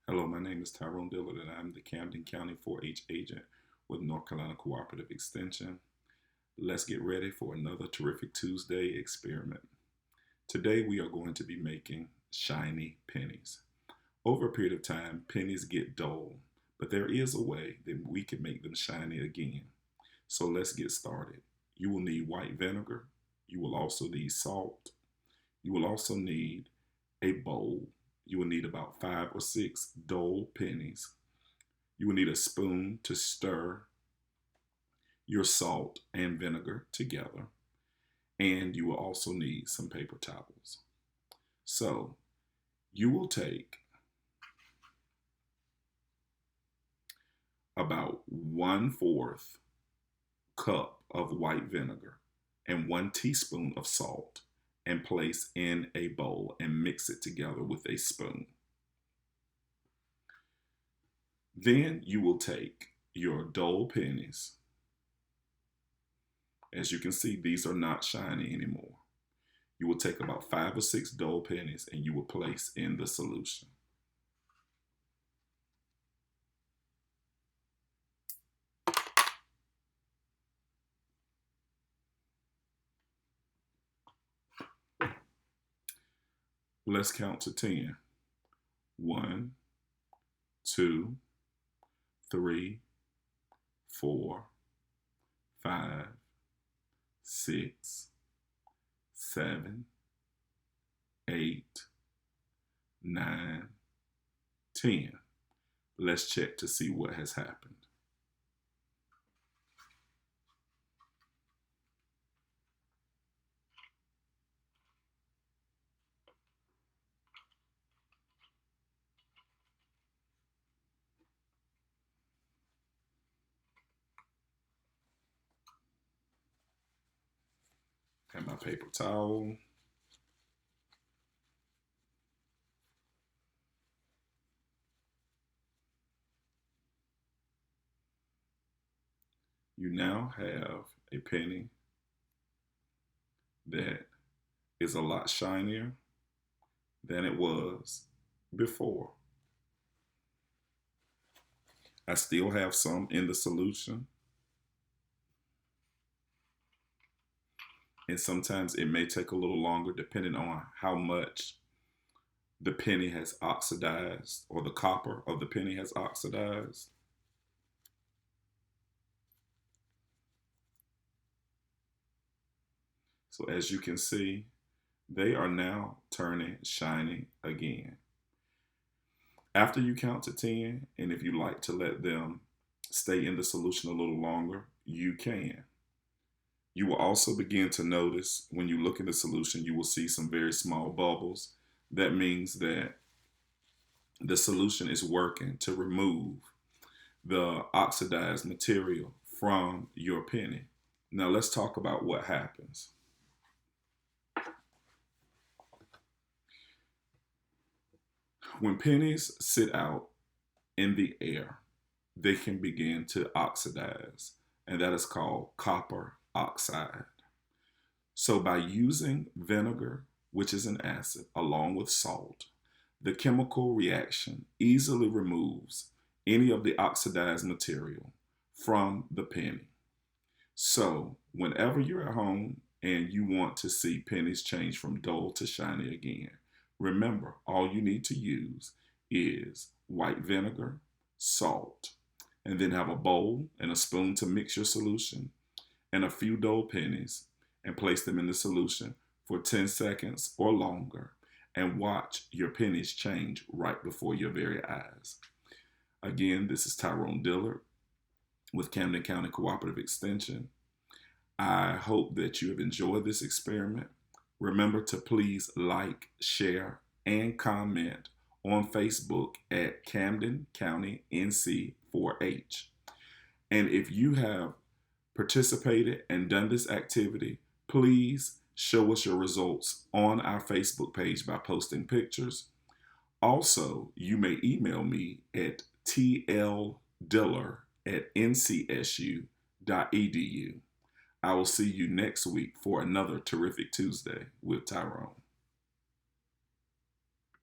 Hello, my name is Tyrone Dillard, and I'm the Camden County 4-H agent with North Carolina Cooperative Extension. Let's get ready for another terrific Tuesday experiment. Today, we are going to be making shiny pennies. Over a period of time, pennies get dull, but there is a way that we can make them shiny again. So let's get started. You will need white vinegar. You will also need salt. You will also need a bowl. You will need about 5 or 6 dull pennies. You will need a spoon to stir your salt and vinegar together. And you will also need some paper towels. So you will take about 1/4 cup of white vinegar and 1 teaspoon of salt and place in a bowl and mix it together with a spoon. Then you will take your dull pennies. As you can see, these are not shiny anymore. You will take about 5 or 6 dull pennies and you will place in the solution. Let's count to 10. 1, 2, 3, 4, 5, 6, 7, 8, 9, 10. Let's check to see what has happened. And my paper towel. You now have a penny that is a lot shinier than it was before. I still have some in the solution. And sometimes it may take a little longer depending on how much the penny has oxidized or the copper of the penny has oxidized. So as you can see, they are now turning shiny again. After you count to 10, and if you like to let them stay in the solution a little longer, you can. You will also begin to notice when you look in the solution, you will see some very small bubbles. That means that the solution is working to remove the oxidized material from your penny. Now let's talk about what happens. When pennies sit out in the air, they can begin to oxidize, and that is called copper oxide. So by using vinegar, which is an acid, along with salt, the chemical reaction easily removes any of the oxidized material from the penny. So whenever you're at home and you want to see pennies change from dull to shiny again, remember all you need to use is white vinegar, salt, and then have a bowl and a spoon to mix your solution and a few dull pennies and place them in the solution for 10 seconds or longer and watch your pennies change right before your very eyes. Again, this is Tyrone Dillard with Camden County Cooperative Extension. I hope that you have enjoyed this experiment. Remember to please like, share, and comment on Facebook at Camden County NC 4-H. And if you have participated and done this activity, please show us your results on our Facebook page by posting pictures. Also, you may email me at tldiller@ncsu.edu. I will see you next week for another terrific Tuesday with Tyrone.